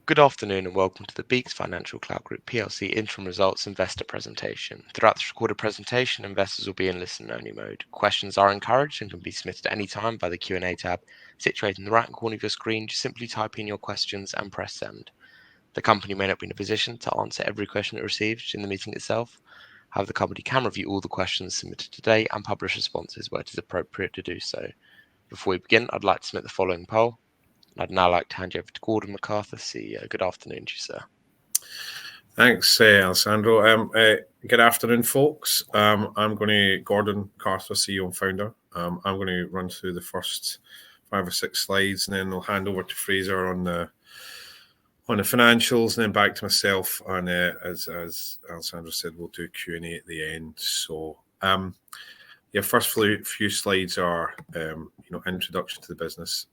Good afternoon and welcome to the BEEKS Financial Cloud Group PLC Interim Results Investor Presentation. Throughout this recorded presentation, investors will be in listen-only mode. Questions are encouraged and can be submitted at any time by the Q&A tab situated in the right-hand corner of your screen. Just simply type in your questions and press send. The company may not be in a position to answer every question it receives in the meeting itself. However, the company can review all the questions submitted today and publish responses where it is appropriate to do so. Before we begin, I'd like to submit the following poll. I'd now like to hand you over to Gordon MacArthur, CEO. Good afternoon to you, sir. Thanks, Alessandro. Good afternoon, folks. Gordon MacArthur, CEO and founder. I'm going to run through the first 5 or 6 slides, and then I'll hand over to Fraser on the financials, and then back to myself. And as Alessandro said, we'll do Q&A at the end. So, first few slides are introduction to the business.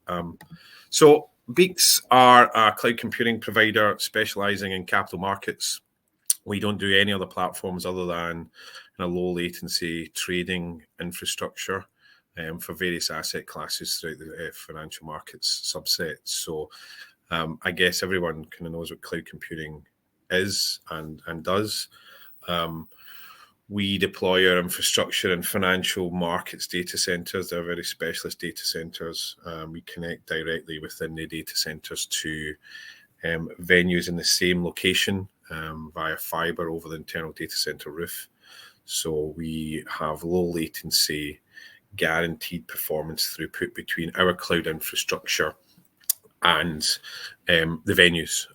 So BEEKS are a cloud computing provider specializing in capital markets. We don't do any other platforms other than low latency trading infrastructure for various asset classes throughout the financial markets subset. So I guess everyone kind of knows what cloud computing is and does. We deploy our infrastructure in financial markets data centers. They're very specialist data centers. We connect directly within the data centers to venues in the same location via fiber over the internal data center roof. So we have low latency, guaranteed performance throughput between our cloud infrastructure and the venues.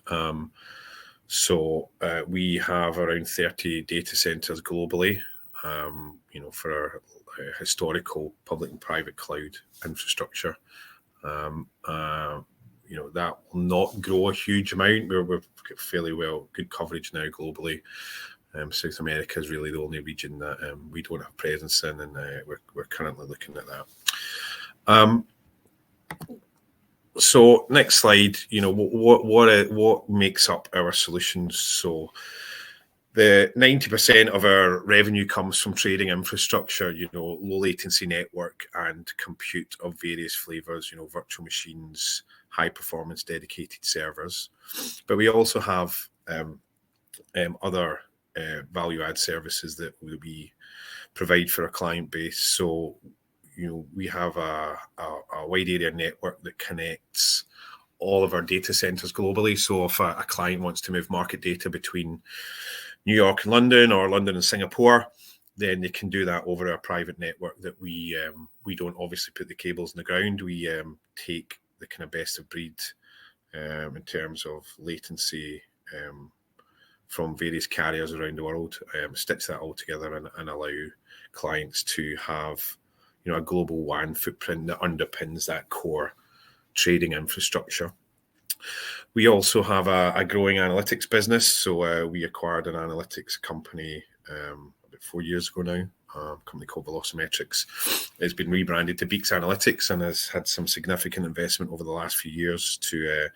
So we have around 30 data centers globally, for our historical public and private cloud infrastructure. That will not grow a huge amount. We've got fairly good coverage now globally. South America is really the only region that we don't have presence in, and we're currently looking at that. So next slide, what makes up our solutions? So the 90% of our revenue comes from trading infrastructure, low latency network and compute of various flavors, virtual machines, high performance dedicated servers. But we also have other value add services that we provide for our client base. So we have a wide area network that connects all of our data centers globally. So if a client wants to move market data between New York and London, or London and Singapore, then they can do that over our private network that we don't obviously put the cables in the ground. We take the kind of best of breed in terms of latency from various carriers around the world, stitch that all together and allow clients to have a global WAN footprint that underpins that core trading infrastructure. We also have a growing analytics business. So we acquired an analytics company about 4 years ago now, a company called Velocimetrics. It's been rebranded to BEEKS Analytics and has had some significant investment over the last few years to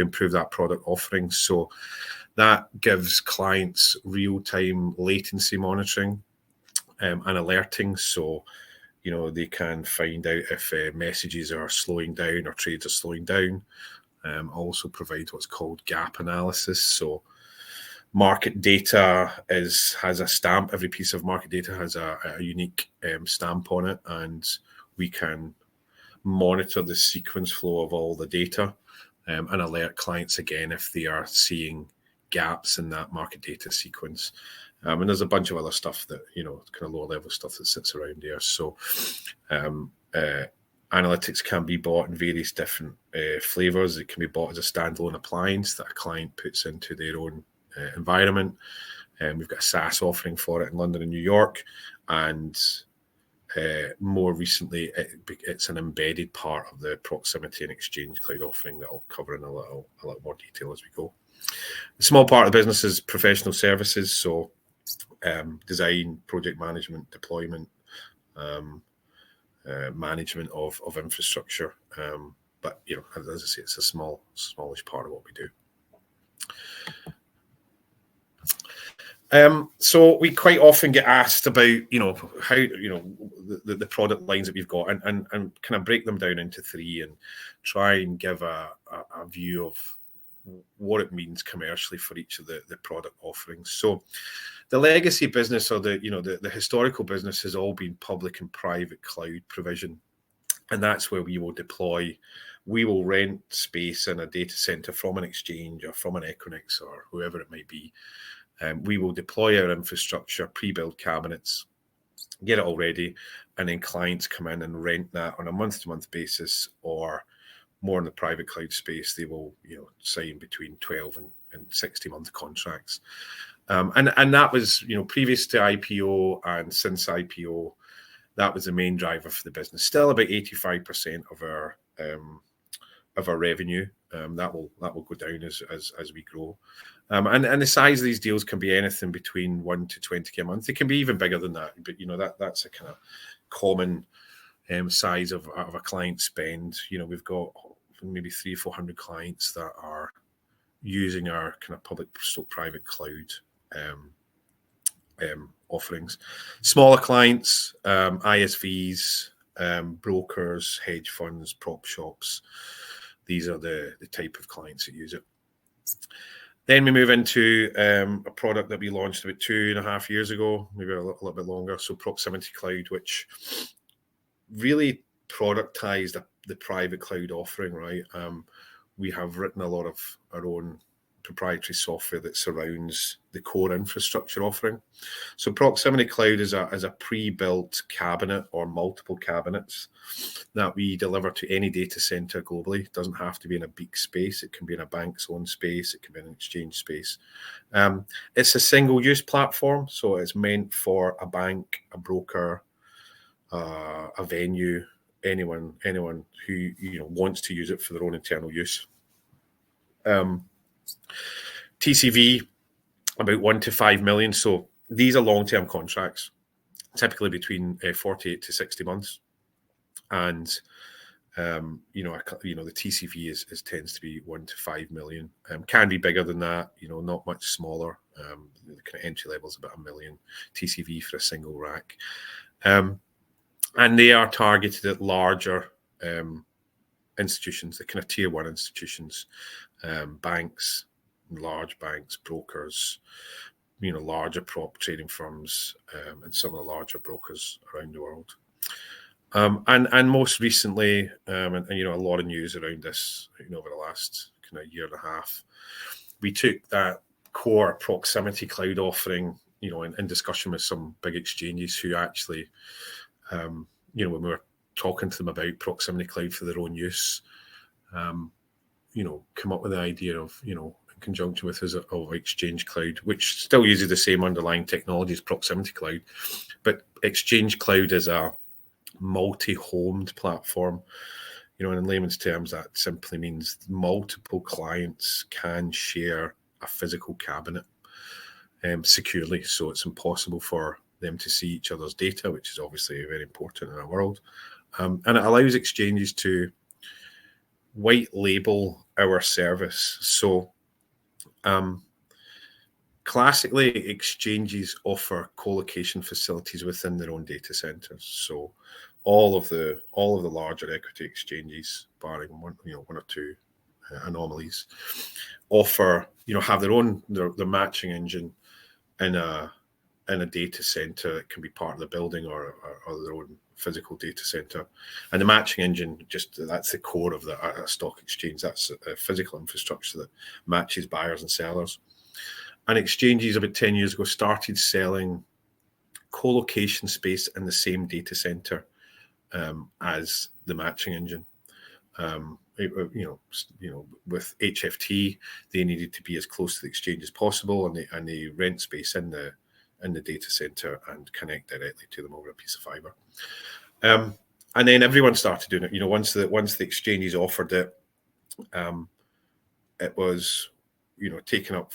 improve that product offering. So that gives clients real-time latency monitoring and alerting. So they can find out if messages are slowing down or trades are slowing down. Also provide what's called gap analysis. So market data has a stamp. Every piece of market data has a unique stamp on it, and we can monitor the sequence flow of all the data and alert clients again if they are seeing gaps in that market data sequence. And there's a bunch of other stuff that, kind of lower level stuff that sits around there. So analytics can be bought in various different flavors. It can be bought as a standalone appliance that a client puts into their own environment. We've got a SaaS offering for it in London and New York. And more recently, it's an embedded part of the proximity and exchange cloud offering that I'll cover in a little more detail as we go. A small part of the business is professional services. So design, project management, deployment, management of infrastructure. But, as I say, it's a smallish part of what we do. So we quite often get asked about, how, the product lines that we've got and kind of break them down into three and try and give a view of what it means commercially for each of the product offerings. So the legacy business, or the historical business, has all been public and private cloud provision. And that's where we will deploy. We will rent space in a data center from an exchange or from an Equinix or whoever it might be. We will deploy our infrastructure, pre-build cabinets, get it all ready, and then clients come in and rent that on a month-to-month basis, or more in the private cloud space, they will sign between 12 and 60-month contracts. And that was previous to IPO and since IPO. That was the main driver for the business. Still about 85% of our revenue. That will go down as we grow. And the size of these deals can be anything between 1 to 20K a month. It can be even bigger than that, but that's a kind of common size of a client spend. We've got maybe 300-400 clients that are using our kind of public private cloud offerings. Smaller clients, ISVs, brokers, hedge funds, prop shops. These are the type of clients that use it. Then we move into a product that we launched about 2.5 years ago, maybe a little bit longer. So Proximity Cloud, which really productized the private cloud offering, right? We have written a lot of our own proprietary software that surrounds the core infrastructure offering. So Proximity Cloud is a pre-built cabinet or multiple cabinets that we deliver to any data center globally. It doesn't have to be in a BEEKS space. It can be in a bank's own space. It can be in an exchange space. It's a single-use platform, so it's meant for a bank, a broker, a venue, anyone who wants to use it for their own internal use. TCV about 1 to 5 million. So these are long-term contracts, typically between 48 to 60 months, and the TCV tends to be 1 to 5 million. Can be bigger than that, not much smaller. The kind of entry level is about $1 million TCV for a single rack. And they are targeted at larger institutions, the kind of tier 1 institutions, banks, large banks, brokers, larger prop trading firms, and some of the larger brokers around the world. And most recently, and a lot of news around this, over the last kind of year and a half, we took that core Proximity Cloud offering, in discussion with some big exchanges who actually, when we were talking to them about Proximity Cloud for their own use, come up with the idea of, in conjunction with us, of Exchange Cloud, which still uses the same underlying technology as Proximity Cloud. But Exchange Cloud is a multi-homed platform. In layman's terms, that simply means multiple clients can share a physical cabinet securely. So it's impossible for them to see each other's data, which is obviously very important in our world. And it allows exchanges to white label our service. So classically, exchanges offer co-location facilities within their own data centers. So all of the larger equity exchanges, barring one or two anomalies, have their matching engine in a data center. It can be part of the building or their own physical data center. And the matching engine, that's the core of a stock exchange. That's a physical infrastructure that matches buyers and sellers. And exchanges about 10 years ago started selling co-location space in the same data center as the matching engine. With HFT, they needed to be as close to the exchange as possible, and they rent space in the data center and connect directly to them over a piece of fiber. And then everyone started doing it. Once the exchanges offered it, it was taken up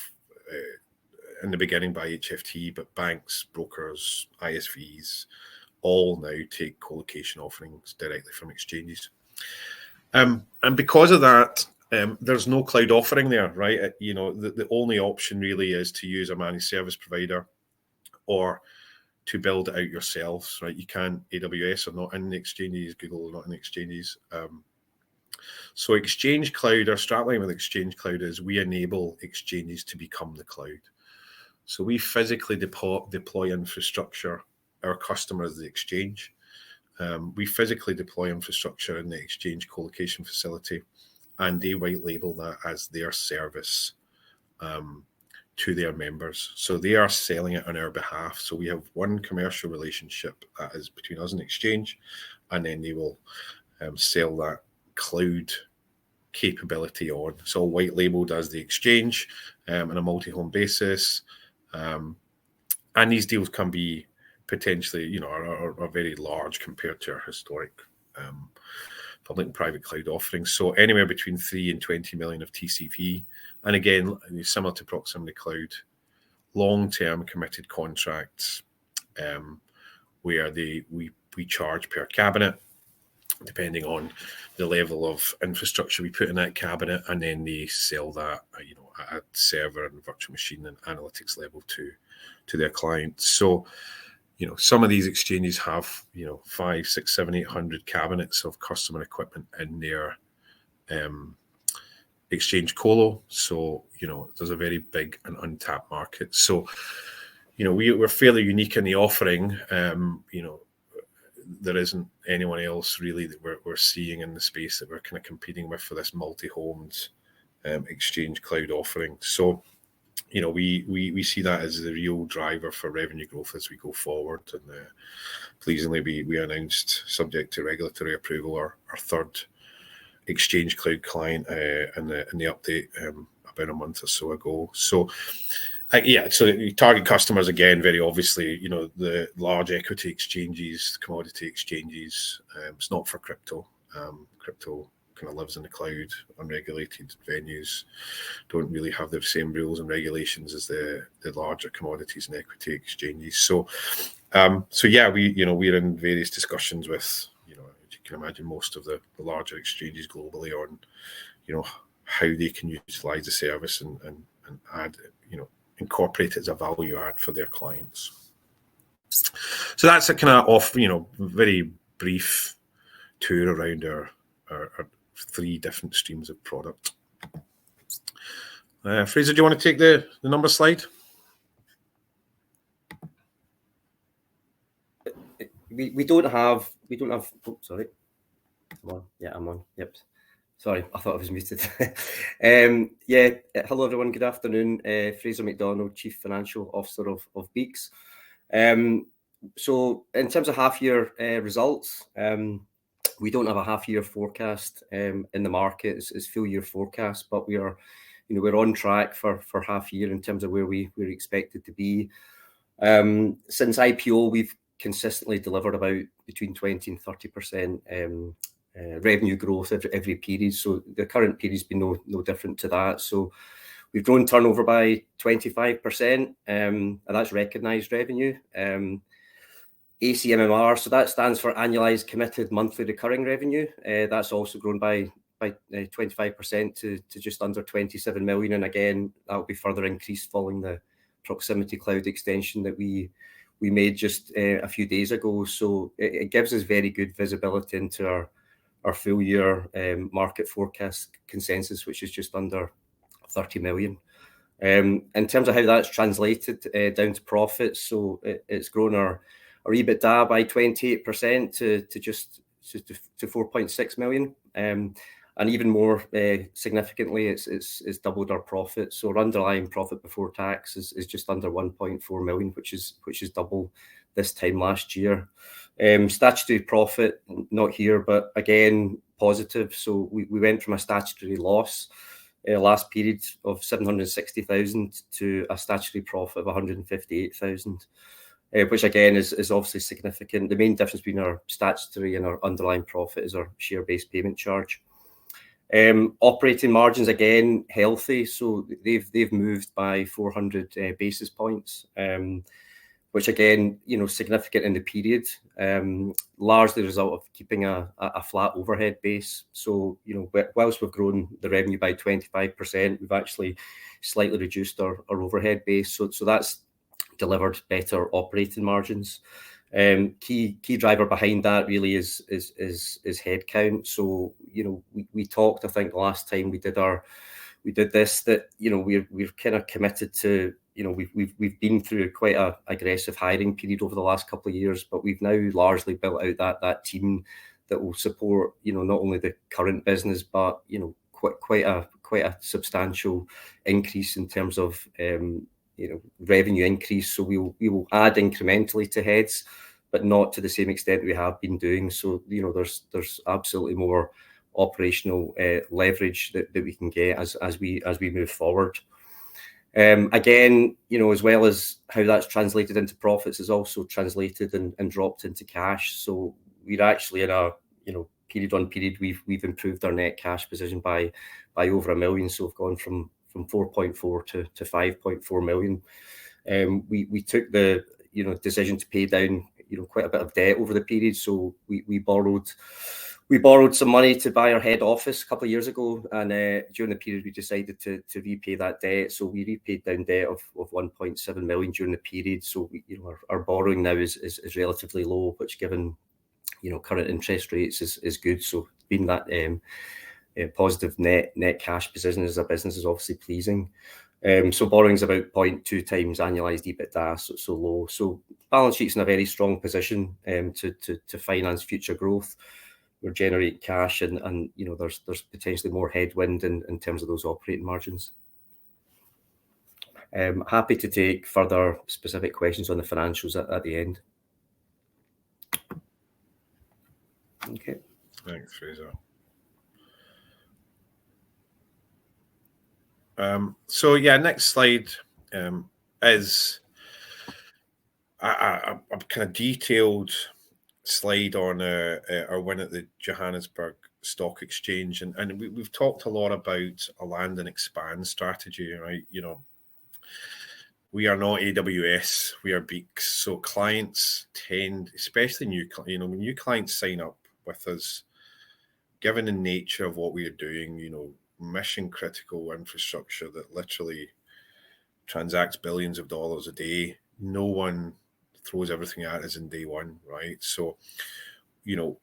in the beginning by HFT, but banks, brokers, ISVs all now take co-location offerings directly from exchanges. And because of that, there's no cloud offering there, right? The only option really is to use a managed service provider or to build it out yourselves, right? You can't, AWS are not in the exchanges, Google are not in the exchanges. So Exchange Cloud, our strapline with Exchange Cloud is we enable exchanges to become the cloud. So we physically deploy infrastructure. Our customer is the exchange. We physically deploy infrastructure in the exchange co-location facility, and they white label that as their service to their members. So they are selling it on our behalf. So we have one commercial relationship that is between us and exchange, and then they will sell that cloud capability on. So white labeled as the exchange on a multi-home basis. And these deals can be potentially, are very large compared to our historic public and private cloud offerings. So anywhere between 3 and 20 million of TCV. And again, similar to Proximity Cloud, long-term committed contracts where we charge per cabinet, depending on the level of infrastructure we put in that cabinet, and then they sell that, at server and virtual machine and analytics level to their clients. So, some of these exchanges have, 5, 6, 7, 800 cabinets of customer equipment in their exchange colo. So, there's a very big and untapped market. So, we're fairly unique in the offering. There isn't anyone else really that we're seeing in the space that we're kind of competing with for this multi-homed exchange cloud offering. So, we see that as the real driver for revenue growth as we go forward. And pleasingly, we announced, subject to regulatory approval, our third exchange cloud client in the update about a month or so ago. So, so you target customers again, very obviously, the large equity exchanges, commodity exchanges. It's not for crypto. Crypto kind of lives in the cloud. Unregulated venues don't really have the same rules and regulations as the larger commodities and equity exchanges. So we're in various discussions with, as you can imagine, most of the larger exchanges globally on, how they can utilize the service and add, incorporate it as a value add for their clients. So that's a kind of very brief tour around our 3 different streams of product. Fraser, do you want to take the number slide? We don't have. Oh, sorry. I'm on. Yeah, I'm on. Yep. Sorry, I thought I was muted. Hello everyone. Good afternoon. Fraser McDonald, Chief Financial Officer of BEEKS. So in terms of half-year results, we don't have a half-year forecast in the market. It's full-year forecast, but we are, we're on track for half-year in terms of where we're expected to be. Since IPO, we've consistently delivered about between 20 and 30% revenue growth every period. So the current period has been no different to that. So we've grown turnover by 25%, and that's recognised revenue. ACMMR, so that stands for Annualized Committed Monthly Recurring Revenue. That's also grown by 25% to just under 27 million. And again, that will be further increased following the Proximity Cloud extension that we made just a few days ago. So it gives us very good visibility into our full year market forecast consensus, which is just under 30 million. In terms of how that's translated down to profits, so it's grown our EBITDA by 28% to just to 4.6 million. And even more significantly, it's doubled our profit. So our underlying profit before tax is just under 1.4 million, which is double this time last year. Statutory profit, not here, but again, positive. So we went from a statutory loss last period of 760,000 to a statutory profit of 158,000. Which again is obviously significant. The main difference between our statutory and our underlying profit is our share-based payment charge. Operating margins, again, healthy. So they've moved by 400 basis points, which again, significant in the period, largely the result of keeping a flat overhead base. So, whilst we've grown the revenue by 25%, we've actually slightly reduced our overhead base. So that's delivered better operating margins. Key driver behind that really is headcount. So, you know, we talked, I think, the last time we did this, that, you know, we're kind of committed to, you know, we've been through quite a aggressive hiring period over the last couple of years, but we've now largely built out that team that will support, you know, not only the current business, but, you know, quite a substantial increase in terms of you know, revenue increase. So we will add incrementally to heads, but not to the same extent we have been doing. So, you know, there's absolutely more operational leverage that we can get as we move forward. Again, you know, as well as how that's translated into profits, is also translated and dropped into cash. So we're actually in a, you know, period on period, we've improved our net cash position by over $1 million. So we've gone from 4.4 to 5.4 million. We took the, you know, decision to pay down, you know, quite a bit of debt over the period. So we borrowed some money to buy our head office a couple of years ago, and during the period we decided to repay that debt. So we repaid down debt of 1.7 million during the period. So we, you know, our borrowing now is relatively low, which, given, you know, current interest rates, is good. So being that positive net cash position as a business is obviously pleasing. So borrowing's about 0.2 times annualized EBITDA, so low. So balance sheet's in a very strong position to finance future growth. We're generating cash, and you know, there's potentially more headwind in terms of those operating margins. Happy to take further specific questions on the financials at the end. Okay. Thanks, Fraser. So yeah, next slide is a kind of detailed slide on our win at the Johannesburg Stock Exchange, and we've talked a lot about a land and expand strategy, right? You know, we are not AWS, we are BEEKS. So clients tend, especially when new clients sign up with us, given the nature of what we are doing, you know, mission critical infrastructure that literally transacts billions of dollars a day, no one throws everything at us in day one, right? So, you know,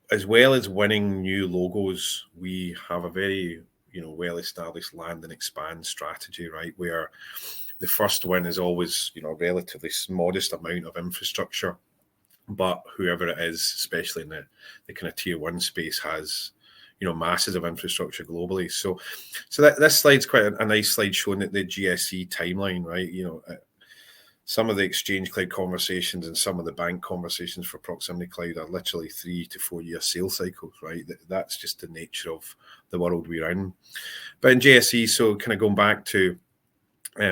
as well as winning new logos, we have a very, you know, well-established land and expand strategy, right? Where the first win is always, you know, a relatively modest amount of infrastructure, but whoever it is, especially in the kind of tier one space, has, you know, masses of infrastructure globally. So this slide's quite a nice slide showing that the GSE timeline, right? You know, some of the Exchange Cloud conversations and some of the bank conversations for Proximity Cloud are literally 3 to 4 year sales cycles, right? That's just the nature of the world we're in. But in GSE, so kind of going back to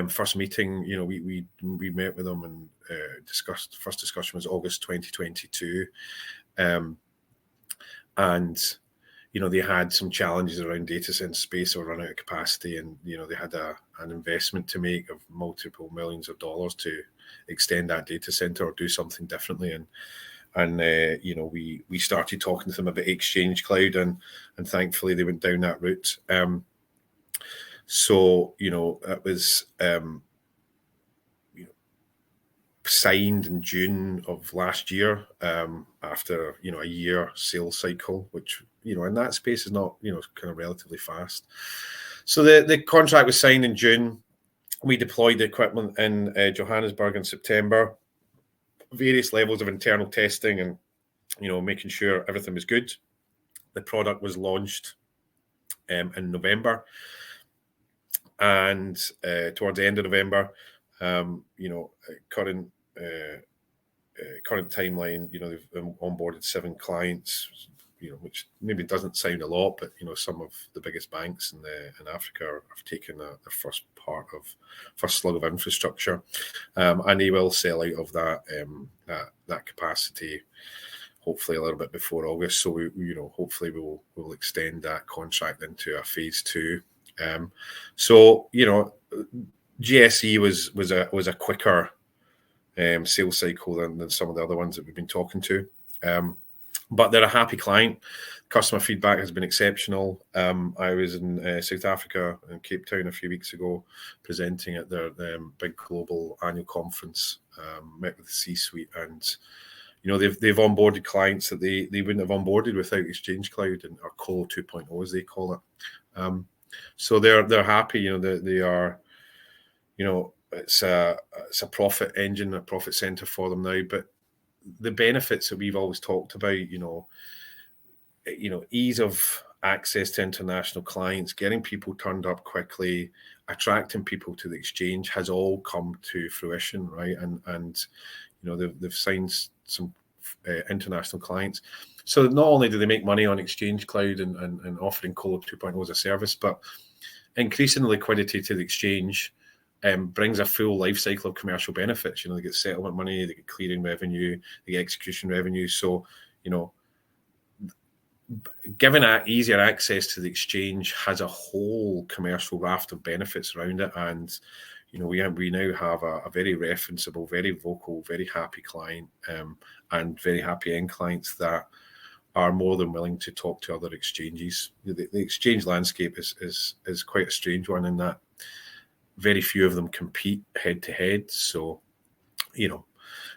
first meeting, you know, we met with them and discussed. First discussion was August 2022, and you know, they had some challenges around data center space or run out of capacity, and you know, they had an investment to make of multiple millions of dollars to extend that data center or do something differently. And you know, we started talking to them about Exchange Cloud, and thankfully they went down that route. So you know, it was you know, signed in June of last year, after, you know, a year sales cycle, which, you know, in that space is not, you know, kind of relatively fast. So the contract was signed in June. We deployed the equipment in Johannesburg in September. Various levels of internal testing and, you know, making sure everything was good. The product was launched in November, and towards the end of November, you know, current timeline, you know, they've onboarded 7 clients, you know, which maybe doesn't sound a lot, but you know, some of the biggest banks in Africa have taken the first slug of infrastructure, and they will sell out of that capacity hopefully a little bit before August. So we, you know, hopefully we'll extend that contract into a phase 2. So you know, GSE was a quicker sales cycle than some of the other ones that we've been talking to. But they're a happy client. Customer feedback has been exceptional. I was in South Africa in Cape Town a few weeks ago, presenting at their big global annual conference. Met with the C-suite, and they've onboarded clients that they wouldn't have onboarded without Exchange Cloud, or Colo 2.0 as they call it. So they're happy. They are. It's a profit engine, a profit center for them now. But the benefits that we've always talked about, ease of access to international clients, getting people turned up quickly, attracting people to the exchange has all come to fruition, right? And they've signed some international clients. So not only do they make money on Exchange Cloud and offering Colo 2.0 as a service, but increasing the liquidity to the exchange brings a full life cycle of commercial benefits. They get settlement money, they get clearing revenue, they get execution revenue. So, giving easier access to the exchange has a whole commercial raft of benefits around it. And, we now have a very referenceable, very vocal, very happy client, and very happy end clients that are more than willing to talk to other exchanges. The exchange landscape is quite a strange one in that very few of them compete head to head. So,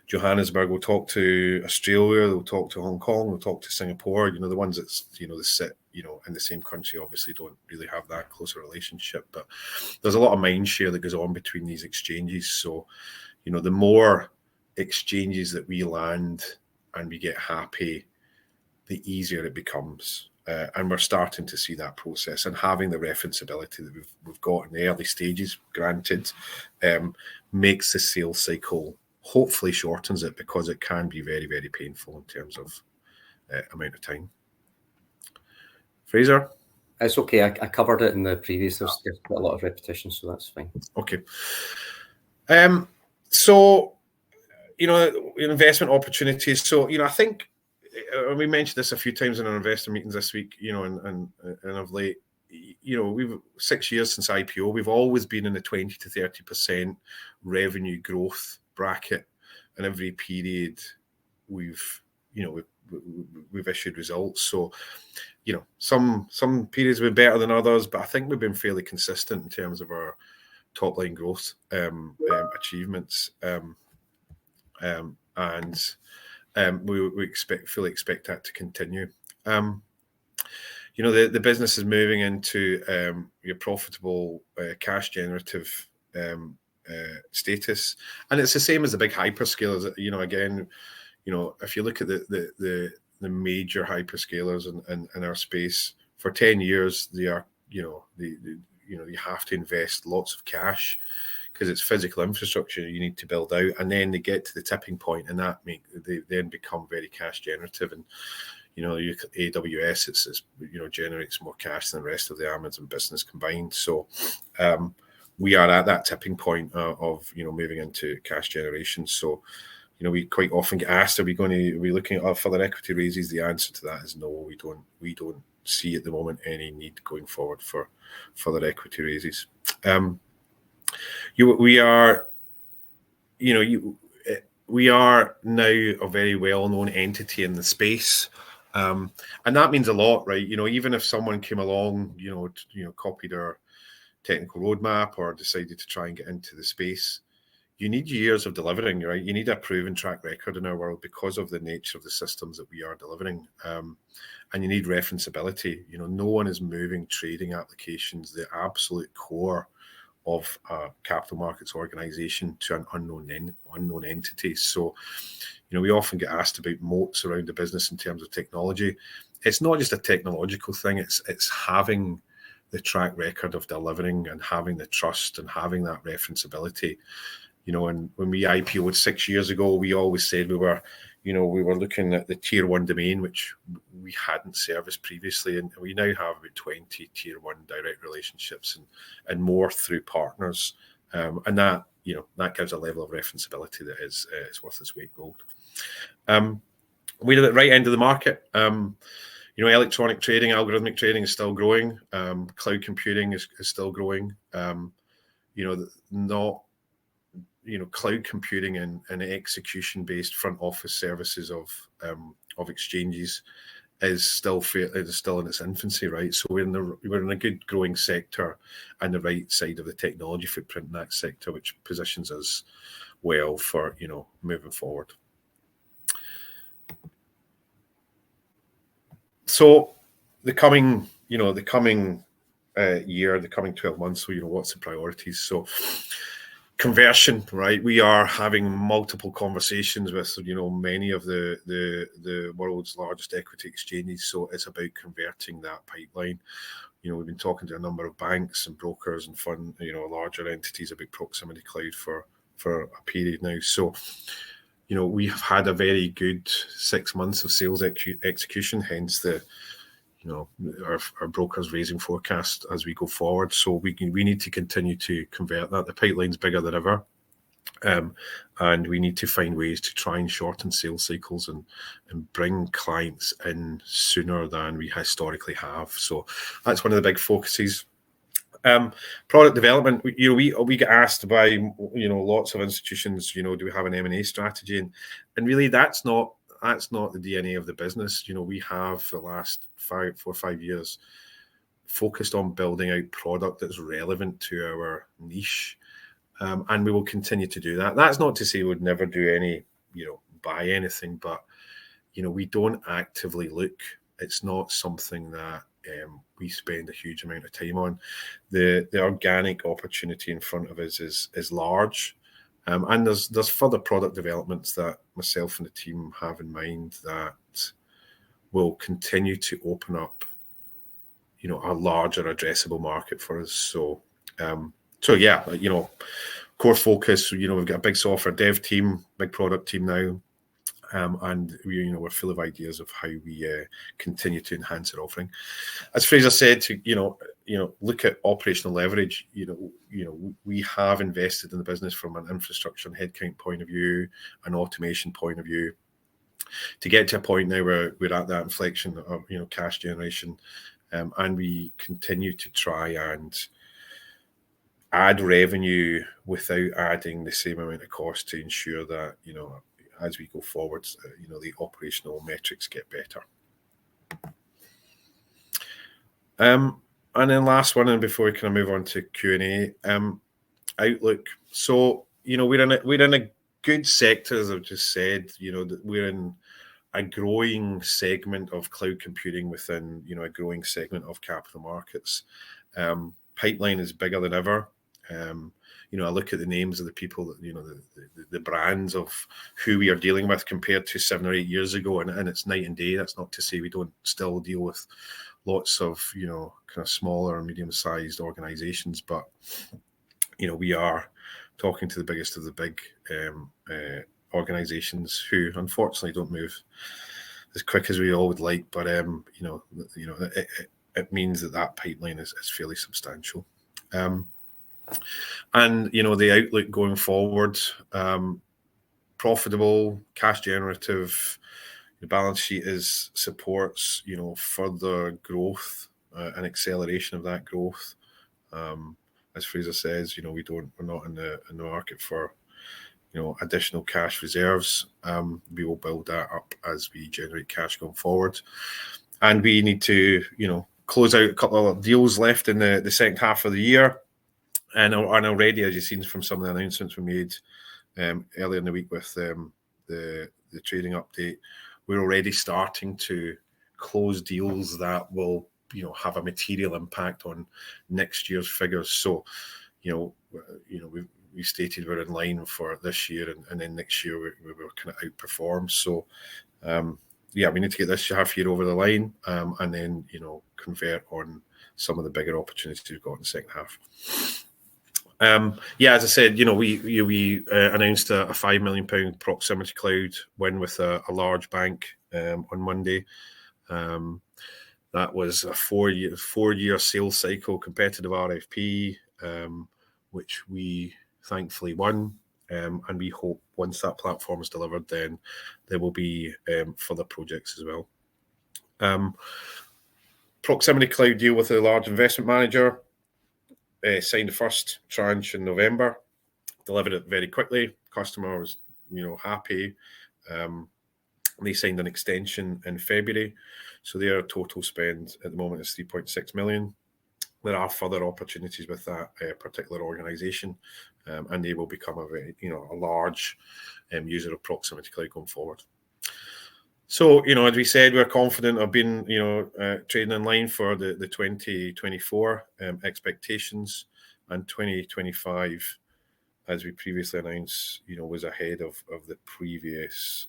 Johannesburg will talk to Australia, they'll talk to Hong Kong, they'll talk to Singapore. The ones that that sit in the same country obviously don't really have that closer relationship. But there's a lot of mind share that goes on between these exchanges. So, the more exchanges that we land and we get happy, the easier it becomes. And we're starting to see that process, and having the referenceability that we've got in the early stages, granted, makes the sales cycle, hopefully shortens it, because it can be very, very painful in terms of amount of time. Fraser? It's okay. I covered it in the previous. There's a lot of repetition, so that's fine. Okay. So, investment opportunities. So, I think we mentioned this a few times in our investor meetings this week, and of late, we've 6 years since IPO, we've always been in the 20 to 30% revenue growth bracket, and every period we've issued results. So, some periods have been better than others, but I think we've been fairly consistent in terms of our top line growth achievements, and we fully expect that to continue. The business is moving into your profitable, cash generative status, and it's the same as the big hyperscalers. Again, if you look at the major hyperscalers in our space, for 10 years they are, you have to invest lots of cash because it's physical infrastructure you need to build out, and then they get to the tipping point, and they then become very cash generative. And AWS generates more cash than the rest of the Amazon business combined. So we are at that tipping point of moving into cash generation. So we quite often get asked, are we looking at further equity raises? The answer to that is no. We don't see at the moment any need going forward for further equity raises. We are now a very well-known entity in the space, and that means a lot, right? Even if someone came along, copied our technical roadmap or decided to try and get into the space, you need years of delivering, right? You need a proven track record in our world because of the nature of the systems that we are delivering, and you need referenceability. No one is moving trading applications, the absolute core of a capital markets organization, to an unknown entity. So, we often get asked about moats around the business in terms of technology. It's not just a technological thing. It's having the track record of delivering and having the trust and having that referenceability. And when we IPO'd 6 years ago, we always said we were looking at the tier one domain, which we hadn't serviced previously. And we now have about 20 tier one direct relationships and more through partners. And that gives a level of referenceability that is worth its weight in gold. We're at the right end of the market. Electronic trading, algorithmic trading is still growing. Cloud computing is still growing. Cloud computing and execution-based front office services of exchanges is still in its infancy, right? So we're in a good growing sector and the right side of the technology footprint in that sector, which positions us well for moving forward. So the coming year, the coming 12 months, what's the priorities? So conversion, right? We are having multiple conversations with many of the world's largest equity exchanges. So it's about converting that pipeline. We've been talking to a number of banks and brokers and fund larger entities about Proximity Cloud for a period now. So we have had a very good 6 months of sales execution, hence our brokers raising forecast as we go forward. So we need to continue to convert that. The pipeline's bigger than ever. And we need to find ways to try and shorten sales cycles and bring clients in sooner than we historically have. So that's one of the big focuses. Product development, we get asked by lots of institutions, do we have an M&A strategy? And really that's not the DNA of the business. We have for the last 4 or 5 years focused on building out product that's relevant to our niche. And we will continue to do that. That's not to say we would never do any, buy anything, but, we don't actively look. It's not something that we spend a huge amount of time on. The organic opportunity in front of us is large. And there's further product developments that myself and the team have in mind that will continue to open up, a larger addressable market for us. So yeah, core focus, we've got a big software dev team, big product team now. And we're full of ideas of how we continue to enhance our offering. As Fraser said, to look at operational leverage. We have invested in the business from an infrastructure and headcount point of view, an automation point of view, to get to a point now where we're at that inflection of cash generation, and we continue to try and add revenue without adding the same amount of cost to ensure that as we go forward, the operational metrics get better. And then last one, and before we kind of move on to Q&A, outlook. So we're in a good sector, as I've just said. We're in a growing segment of cloud computing within a growing segment of capital markets. Pipeline is bigger than ever. I look at the names of the people that the brands of who we are dealing with compared to 7 or 8 years ago, and it's night and day. That's not to say we don't still deal with lots of kind of smaller and medium-sized organizations, but we are talking to the biggest of the big organizations who unfortunately don't move as quick as we all would like, but it means that pipeline is fairly substantial. And the outlook going forward, profitable, cash generative. The balance sheet supports further growth and acceleration of that growth. As Fraser says, we're not in the market for additional cash reserves. We will build that up as we generate cash going forward, and we need to close out a couple of deals left in the second half of the year. And already, as you've seen from some of the announcements we made earlier in the week with the trading update, we're already starting to close deals that will have a material impact on next year's figures. So we stated we're in line for this year, and then next year we will kind of outperform. So we need to get this half year over the line, and then convert on some of the bigger opportunities we've got in the second half. As I said, we announced a £5 million Proximity Cloud win with a large bank on Monday. That was a four-year sales cycle, competitive RFP, which we thankfully won. And we hope once that platform is delivered, then there will be further projects as well. Proximity Cloud deal with a large investment manager. Signed the first tranche in November, delivered it very quickly. Customer was, happy. They signed an extension in February, so their total spend at the moment is 3.6 million. There are further opportunities with that particular organisation, and they will become a very, a large user of Proximity Cloud going forward. So, as we said, we're confident of being, trading in line for the 2024 expectations, and 2025, as we previously announced, was ahead of the previous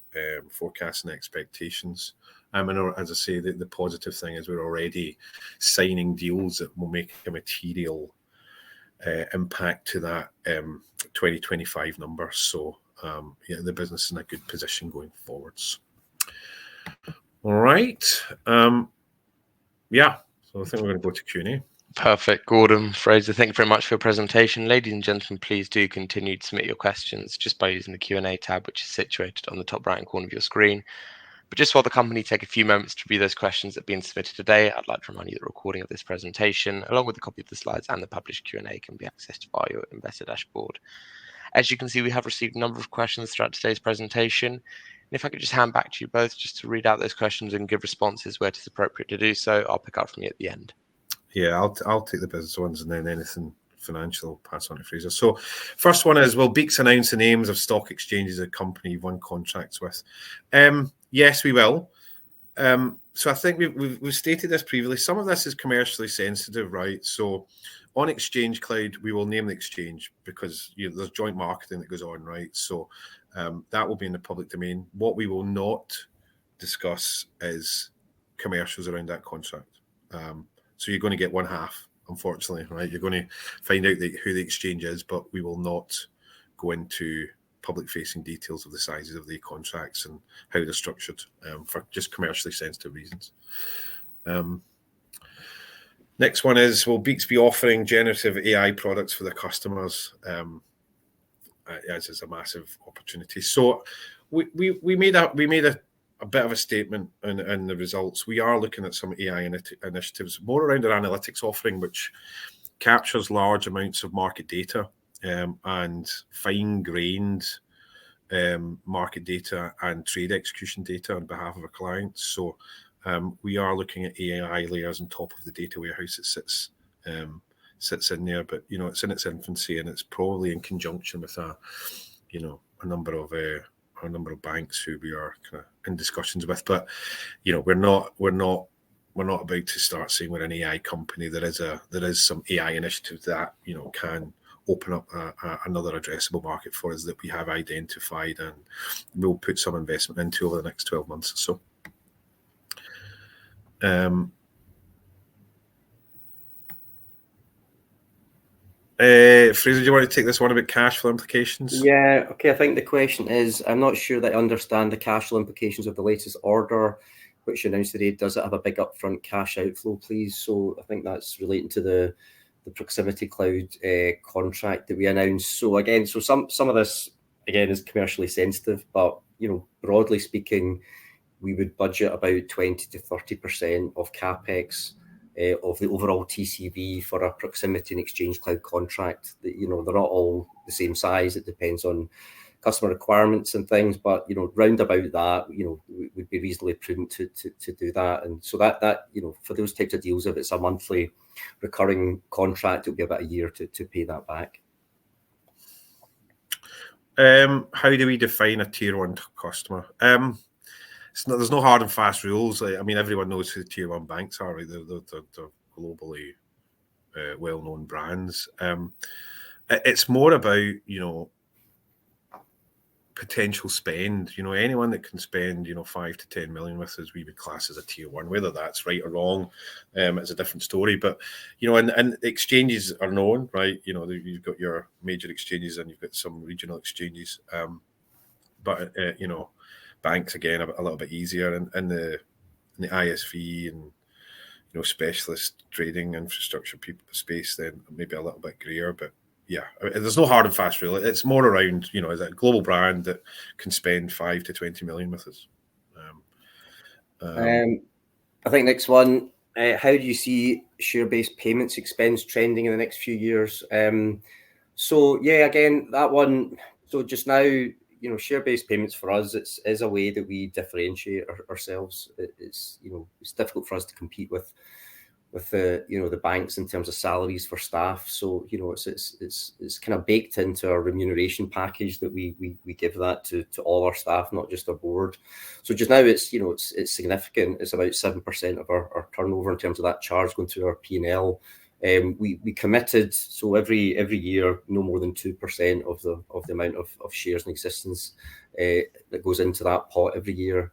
forecasts and expectations. And as I say, the positive thing is we're already signing deals that will make a material impact to that 2025 number. So, the business is in a good position going forwards. All right. So I think we're going to go to Q&A. Perfect. Gordon, Fraser, thank you very much for your presentation. Ladies and gentlemen, please do continue to submit your questions just by using the Q&A tab, which is situated on the top right-hand corner of your screen. But just while the company take a few moments to review those questions that have been submitted today, I'd like to remind you that the recording of this presentation, along with a copy of the slides and the published Q&A, can be accessed via your investor dashboard. As you can see, we have received a number of questions throughout today's presentation. And if I could just hand back to you both just to read out those questions and give responses where it is appropriate to do so, I'll pick up from you at the end. Yeah, I'll take the business ones, and then anything financial I'll pass on to Fraser. So first one is, will BEEKS announce the names of stock exchanges the company you've won contracts with? Yes, we will. So I think we've stated this previously. Some of this is commercially sensitive, right? So on Exchange Cloud, we will name the exchange because there's joint marketing that goes on, right? So that will be in the public domain. What we will not discuss is commercials around that contract. So you're going to get one half, unfortunately, right? You're going to find out who the exchange is, but we will not go into public-facing details of the sizes of the contracts and how they're structured for just commercially sensitive reasons. Next one is, will BEEKS be offering generative AI products for their customers? As is a massive opportunity. So we made a bit of a statement in the results. We are looking at some AI initiatives more around our analytics offering, which captures large amounts of market data and fine-grained market data and trade execution data on behalf of our clients. So we are looking at AI layers on top of the data warehouse that sits in there, but it's in its infancy, and it's probably in conjunction with a number of banks who we are kind of in discussions with. But we're not about to start saying we're an AI company. There is some AI initiative that can open up another addressable market for us that we have identified, and we'll put some investment into over the next 12 months or so. Fraser, do you want to take this one about cash flow implications? Yeah, okay. I think the question is, I'm not sure that I understand the cash flow implications of the latest order, which you announced today. Does it have a big upfront cash outflow, please? So I think that's relating to the Proximity Cloud contract that we announced. So again, some of this again is commercially sensitive, but broadly speaking, we would budget about 20 to 30% of capex of the overall TCV for a Proximity and Exchange Cloud contract. They're not all the same size. It depends on customer requirements and things, but round about that, would be reasonably prudent to do that. And so that for those types of deals, if it's a monthly recurring contract, it'll be about a year to pay that back. How do we define a tier 1 customer? There's no hard and fast rules. I mean, everyone knows who the tier 1 banks are. Right? They're globally well-known brands. It's more about potential spend. Anyone that can spend 5 to 10 million with us, we would class as a tier 1. Whether that's right or wrong, it's a different story. But and exchanges are known, right? You've got your major exchanges and you've got some regional exchanges. But banks again a little bit easier, and in the ISV and specialist trading infrastructure space, then maybe a little bit grayer. But yeah, there's no hard and fast rule. It's more around is a global brand that can spend 5 to 20 million with us. I think next one, how do you see share-based payments expense trending in the next few years? So yeah, again, that one. So just now, share-based payments for us, is a way that we differentiate ourselves. It's difficult for us to compete with the banks in terms of salaries for staff. So it's kind of baked into our remuneration package that we give that to all our staff, not just our board. So just now it's significant. It's about 7% of our turnover in terms of that charge going through our P&L. We committed, so every year no more than 2% of the amount of shares in existence that goes into that pot every year.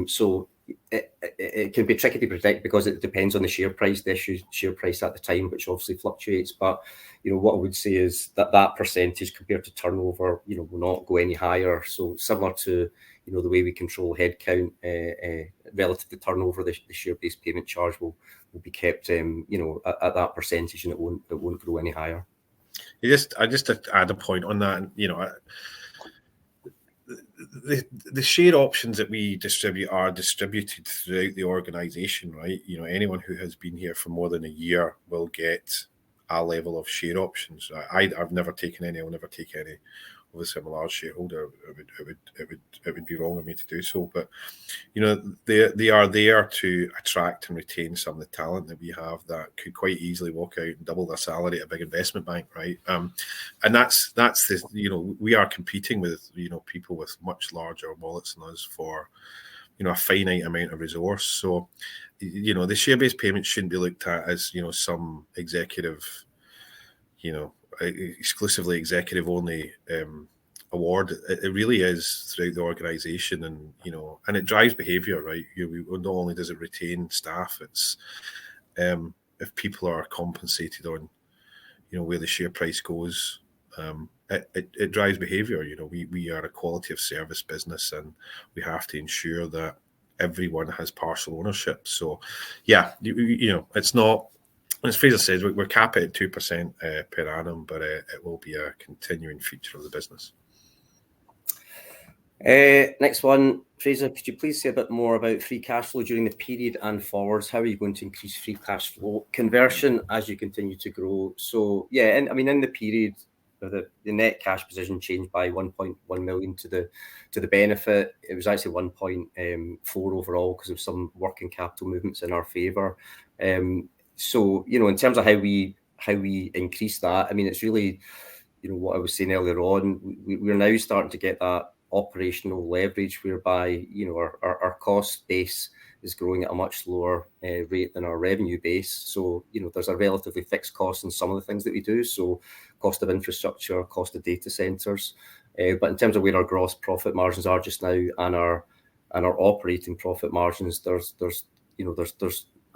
So it can be tricky to predict because it depends on the share price, the issue share price at the time, which obviously fluctuates. But what I would say is that percentage compared to turnover, will not go any higher. So similar to the way we control headcount relative to turnover, the share-based payment charge will be kept at that percentage, and it won't grow any higher. I just add a point on that. The share options that we distribute are distributed throughout the organisation, right? Anyone who has been here for more than a year will get a level of share options. I've never taken any. I'll never take any. Obviously, I'm a large shareholder. It would be wrong of me to do so. But they are there to attract and retain some of the talent that we have that could quite easily walk out and double their salary at a big investment bank, right? And that's the we are competing with people with much larger wallets than us for a finite amount of resource. So the share-based payment shouldn't be looked at as some executive exclusively executive only award. It really is throughout the organisation, and it drives behaviour, right? Not only does it retain staff, it's if people are compensated on where the share price goes, it drives behaviour. We are a quality of service business, and we have to ensure that everyone has partial ownership. So yeah, it's not, as Fraser says, we're capped at 2% per annum, but it will be a continuing feature of the business. Next one, Fraser, could you please say a bit more about free cash flow during the period and forwards? How are you going to increase free cash flow conversion as you continue to grow? So yeah, and I mean, in the period, the net cash position changed by 1.1 million to the benefit. It was actually 1.4 overall because of some working capital movements in our favour. So in terms of how we increase that, I mean, it's really what I was saying earlier on. We're now starting to get that operational leverage whereby our cost base is growing at a much lower rate than our revenue base. So there's a relatively fixed cost in some of the things that we do. So cost of infrastructure, cost of data centres, but in terms of where our gross profit margins are just now and our operating profit margins, there's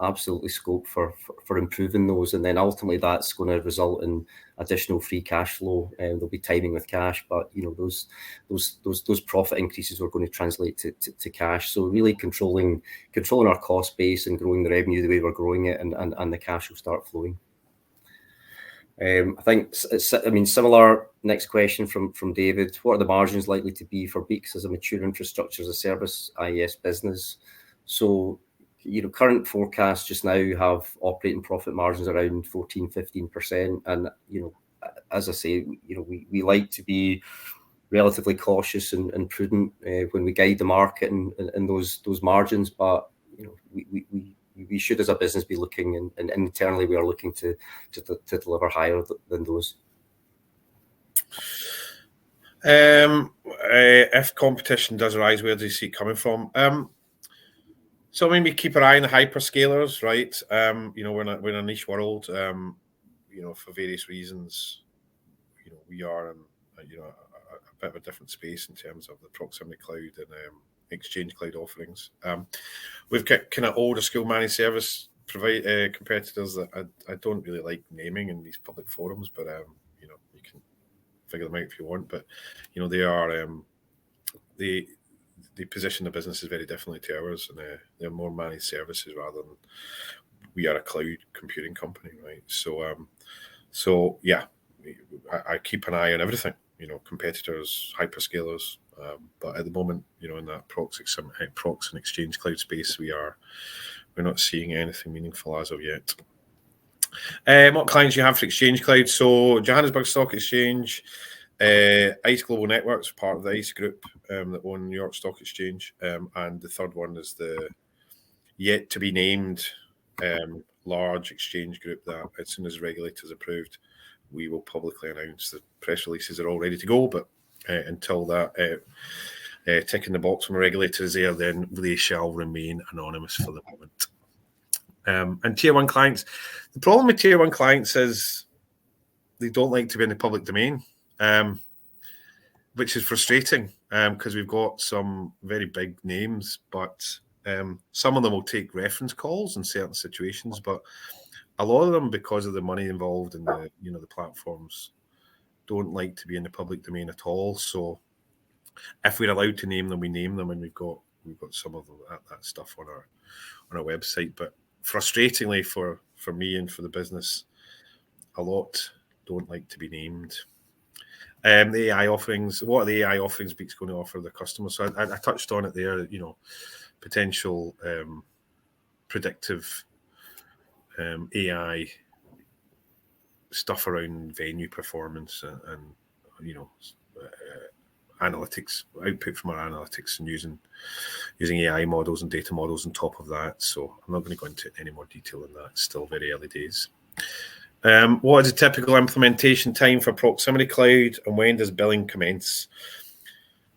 absolutely scope for improving those, and then ultimately that's going to result in additional free cash flow. There'll be timing with cash, but those profit increases are going to translate to cash. So really controlling our cost base and growing the revenue the way we're growing it, and the cash will start flowing. I think similar. Next question from David: what are the margins likely to be for BEEKS as a mature infrastructure as a service IES business? So current forecasts just now have operating profit margins around 14-15%, and as I say, we like to be relatively cautious and prudent when we guide the market and those margins, but we should as a business be looking, and internally we are looking to deliver higher than those. If competition does arise, where do you see it coming from? So I mean, we keep our eye on the hyperscalers, right? We're in a niche world, for various reasons. We are in a bit of a different space in terms of the proximity cloud and exchange cloud offerings. We've got kind of older school managed service competitors that I don't really like naming in these public forums, but you can figure them out if you want. But they are they position the businesses very differently to ours, and they're more managed services rather than we are a cloud computing company, right? So yeah, I keep an eye on everything, competitors, hyperscalers, but at the moment, in that prox and exchange cloud space, we're not seeing anything meaningful as of yet. What clients you have for exchange cloud? So Johannesburg Stock Exchange, ICE Global Networks, part of the ICE group that own New York Stock Exchange. And the third one is the yet to be named large exchange group that, as soon as regulators approved, we will publicly announce. The press releases are all ready to go, but until that tick in the box from a regulator is there, then they shall remain anonymous for the moment. And tier one clients, the problem with tier one clients is they don't like to be in the public domain, which is frustrating because we've got some very big names, but some of them will take reference calls in certain situations, but a lot of them, because of the money involved in the platforms, don't like to be in the public domain at all. So if we're allowed to name them, we name them, and we've got some of that stuff on our website. But frustratingly for me and for the business, a lot don't like to be named. The AI offerings, what are the AI offerings BEEKS going to offer the customers? So I touched on it there, potential predictive AI stuff around venue performance and analytics, output from our analytics, and using AI models and data models on top of that. So I'm not going to go into any more detail on that. It's still very early days. What is a typical implementation time for Proximity Cloud, and when does billing commence?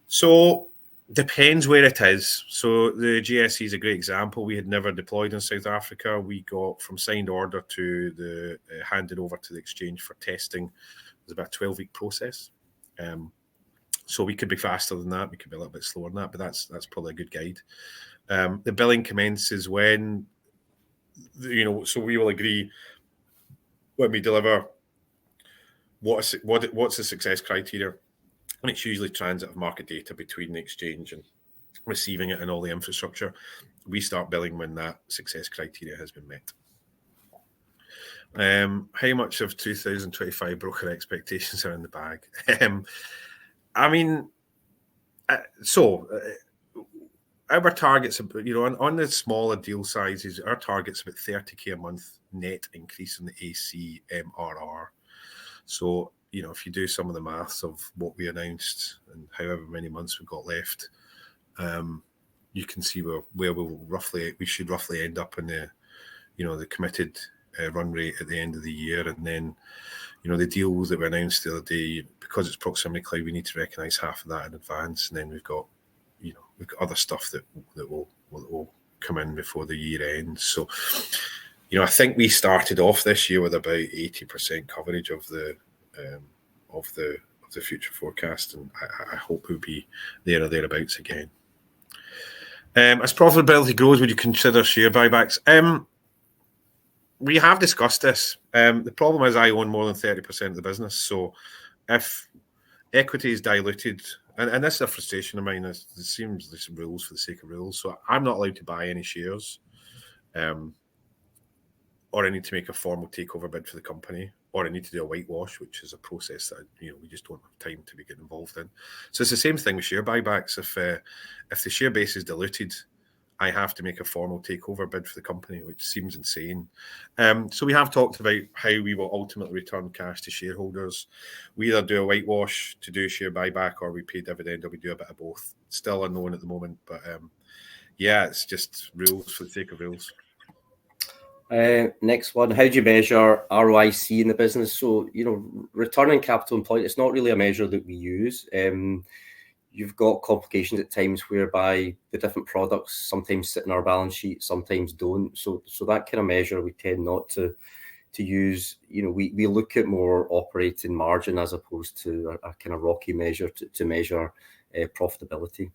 So depends where it is. So the GSE is a great example. We had never deployed in South Africa. We got from signed order to the handed over to the exchange for testing. It was about a 12-week process. So we could be faster than that. We could be a little bit slower than that, but that's probably a good guide. The billing commences when, so we will agree when we deliver what's the success criteria. And it's usually transit of market data between the exchange and receiving it and all the infrastructure. We start billing when that success criteria has been met. How much of 2025 broker expectations are in the bag? Our targets, on the smaller deal sizes, our target's about 30k a month net increase in the AC MRR. So, if you do some of the maths of what we announced and however many months we've got left, you can see where we should roughly end up in the committed run rate at the end of the year. And then, the deals that we announced the other day, because it's Proximity Cloud, we need to recognise half of that in advance. And then we've got other stuff that will come in before the year ends. So, I think we started off this year with about 80% coverage of the future forecast, and I hope we'll be there or thereabouts again. As profitability grows, would you consider share buybacks? We have discussed this. The problem is I own more than 30% of the business, so if equity is diluted, and this is a frustration of mine, it seems there's some rules for the sake of rules, so I'm not allowed to buy any shares, or I need to make a formal takeover bid for the company, or I need to do a whitewash, which is a process that we just don't have time to be getting involved in. So it's the same thing with share buybacks. If the share base is diluted, I have to make a formal takeover bid for the company, which seems insane. So we have talked about how we will ultimately return cash to shareholders. We either do a whitewash to do a share buyback, or we pay dividend, or we do a bit of both. Still unknown at the moment, but it's just rules for the sake of rules. Next one, how do you measure ROIC in the business? So, return on capital employed, it's not really a measure that we use. You've got complications at times whereby the different products sometimes sit in our balance sheet, sometimes don't. So that kind of measure we tend not to use. We look at more operating margin as opposed to a kind of rocky measure to measure profitability.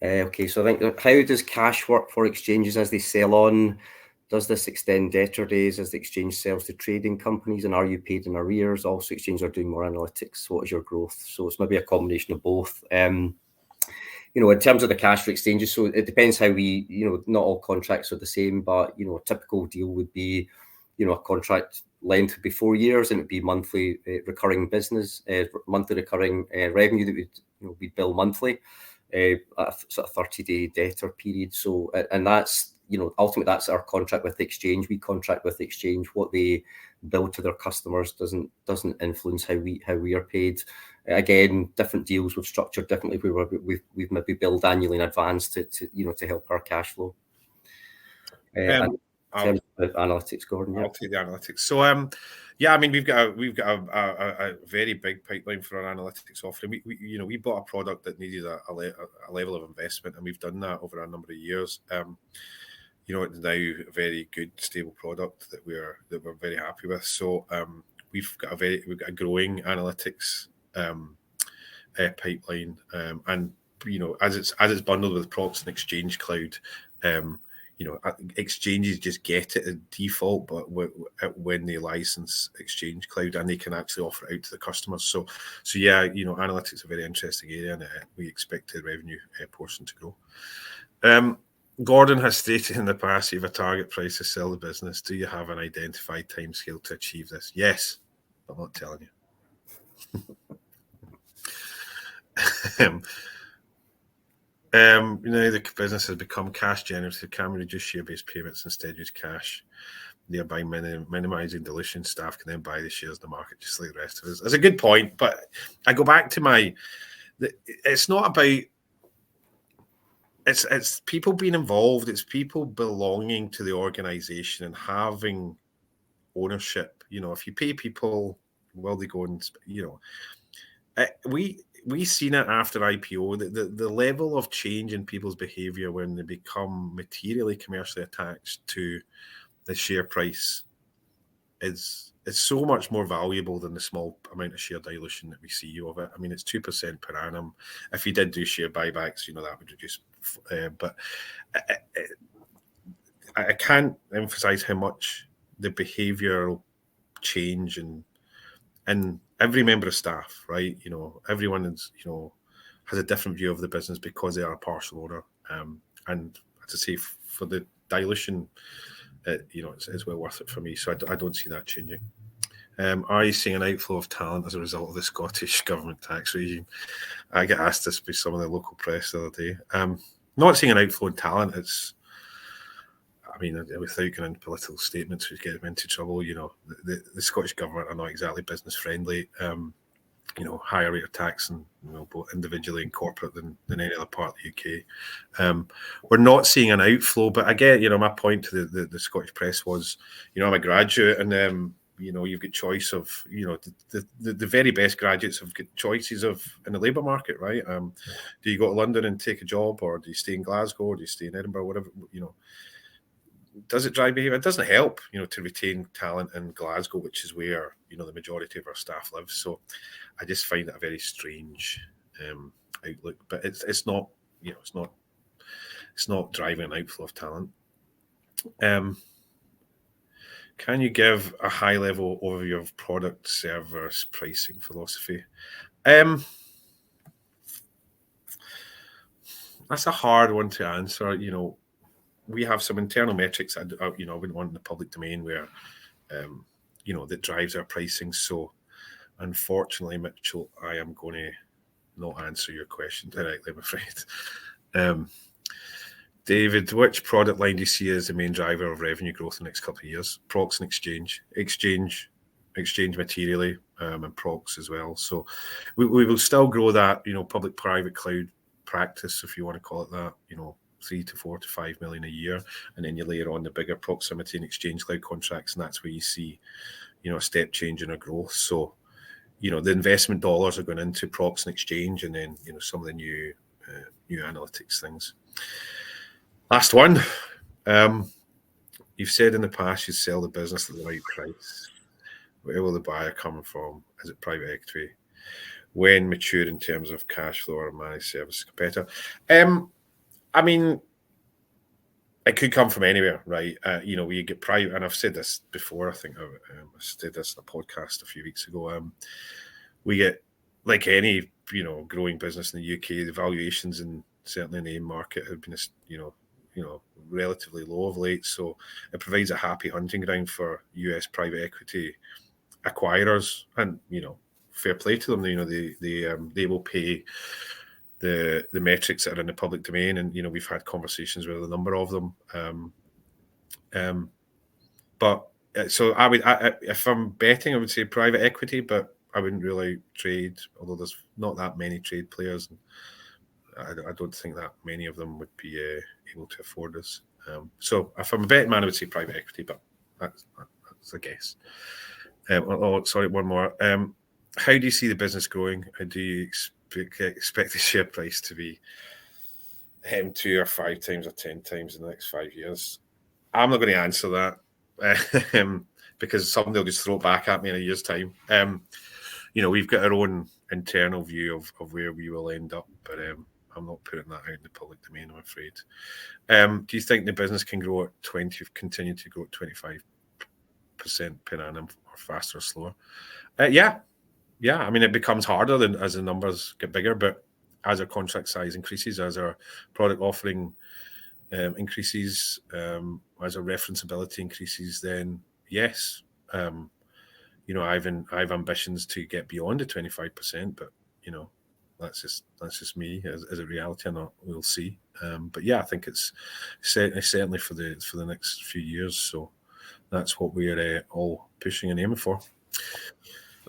Okay, so I think, how does cash work for exchanges as they sell on? Does this extend debtor days as the exchange sells to trading companies, and are you paid in arrears? Also, exchanges are doing more analytics. What is your growth? So it's maybe a combination of both. In terms of the cash for exchanges, so it depends how we, not all contracts are the same, but, a typical deal would be, a contract length would be 4 years, and it'd be monthly recurring business, monthly recurring revenue that we'd bill monthly, a sort of 30-day debtor period. So, and that's, ultimately that's our contract with the exchange. We contract with the exchange. What they bill to their customers doesn't influence how we are paid. Again, different deals we've structured differently. We've maybe billed annually in advance to help our cash flow. And in terms of analytics, Gordon. I'll take the analytics. So yeah, I mean, we've got a very big pipeline for our analytics offering. We bought a product that needed a level of investment, and we've done that over a number of years. It's now a very good, stable product that we're very happy with. So we've got a growing analytics pipeline, and as it's bundled with Prox and Exchange Cloud. Exchanges just get it as default, but when they license Exchange Cloud, and they can actually offer it out to the customers. So yeah, analytics is a very interesting area, and we expect the revenue portion to grow. Gordon has stated in the past, you have a target price to sell the business. Do you have an identified timescale to achieve this? Yes, I'm not telling you. The business has become cash generative. Can we reduce share-based payments, instead use cash, thereby minimizing dilution? Staff can then buy the shares in the market just like the rest of us. That's a good point, but I go back to it's not about, it's people being involved. It's people belonging to the organization and having ownership. If you pay people, well, they go and, we seen it after IPO, the level of change in people's behavior when they become materially commercially attached to the share price is so much more valuable than the small amount of share dilution that we see of it. I mean, it's 2% per annum. If you did do share buybacks, that would reduce. But I can't emphasize how much the behavioral change and every member of staff, right? Everyone is, has a different view of the business because they are a partial owner. And as I say, for the dilution, it's well worth it for me. So I don't see that changing. Are you seeing an outflow of talent as a result of the Scottish government tax regime? I get asked this by some of the local press the other day. Not seeing an outflow in talent. Without going into political statements, which get them into trouble, the Scottish government are not exactly business friendly. Higher rate of tax, and both individually and corporate than any other part of the UK. We're not seeing an outflow, but again, my point to the Scottish press was, I'm a graduate, and you've got choice of, the very best graduates have got choices of in the labour market, right? Do you go to London and take a job, or do you stay in Glasgow, or do you stay in Edinburgh, whatever, Does it drive behaviour? It doesn't help, to retain talent in Glasgow, which is where, the majority of our staff live. So I just find it a very strange outlook. But it's not, it's not driving an outflow of talent. Can you give a high-level overview of product, service, pricing philosophy? That's a hard one to answer. We have some internal metrics I wouldn't want in the public domain where, that drives our pricing. So unfortunately, Mitchell, I am going to not answer your question directly, I'm afraid. David, which product line do you see as the main driver of revenue growth in the next couple of years? Prox and Exchange materially, and Prox as well. So we will still grow that, public-private cloud practice, if you want to call it that, 3 to 4 to 5 million a year, and then you layer on the bigger proximity and Exchange Cloud contracts, and that's where you see, a step change in our growth. So, the investment dollars are going into Prox and Exchange, and then some of the new analytics things. Last one. You've said in the past you sell the business at the right price. Where will the buyer come from? Is it private equity? When mature in terms of cash flow or managed service competitor? It could come from anywhere, right? We get private, and I've said this before. I think I said this in a podcast a few weeks ago. We get, like any growing business in the UK, the valuations and certainly in the AIM market have been relatively low of late. So it provides a happy hunting ground for US private equity acquirers, and fair play to them. They will pay the metrics that are in the public domain, and we've had conversations with a number of them. But so if I'm betting, I would say private equity, but I wouldn't really trade, although there's not that many trade players. And I don't think that many of them would be able to afford us. So if I'm a betting man, I would say private equity, but that's a guess. Sorry, one more. How do you see the business growing? How do you expect the share price to be 2 or 5 times or 10 times in the next 5 years? I'm not going to answer that because somebody will just throw it back at me in a year's time. We've got our own internal view of where we will end up, but I'm not putting that out in the public domain, I'm afraid. Do you think the business can grow at continue to grow at 25% per annum, or faster or slower? Yeah. I mean, it becomes harder as the numbers get bigger, but as our contract size increases, as our product offering increases, as our referenceability increases, then yes, I have ambitions to get beyond the 25%, but that's just me. Is it reality or not? We'll see. But yeah, I think it's certainly for the next few years. So that's what we're all pushing and aiming for.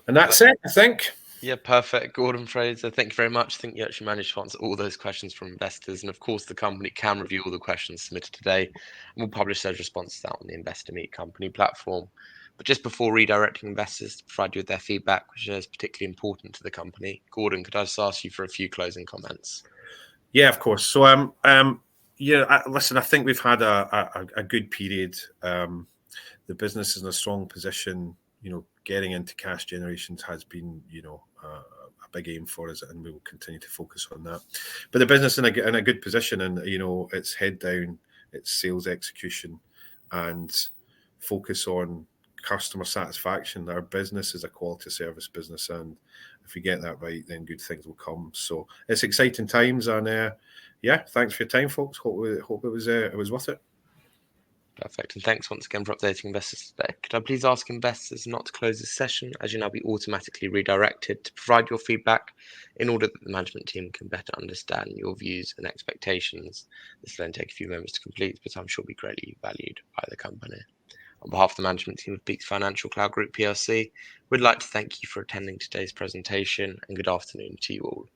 And that's it, I think. Yeah, perfect. Gordon, Fraser, thank you very much. I think you actually managed to answer all those questions from investors. And of course, the company can review all the questions submitted today, and we'll publish those responses out on the Investor Meet Company platform. But just before redirecting investors to provide you with their feedback, which is particularly important to the company, Gordon, could I just ask you for a few closing comments? Yeah, of course. So, listen, I think we've had a good period. The business is in a strong position. Getting into cash generations has been, a big aim for us, and we will continue to focus on that. But the business in a good position, and it's head down, it's sales execution, and focus on customer satisfaction. Our business is a quality service business, and if we get that right, then good things will come. So it's exciting times, and thanks for your time, folks. Hope it was worth it. Perfect. And thanks once again for updating investors today. Could I please ask investors not to close this session, as you'll now be automatically redirected to provide your feedback in order that the management team can better understand your views and expectations. This will then take a few moments to complete, but I'm sure will be greatly valued by the company. On behalf of the management team of BEEKS Financial Cloud Group PLC, we'd like to thank you for attending today's presentation, and good afternoon to you all.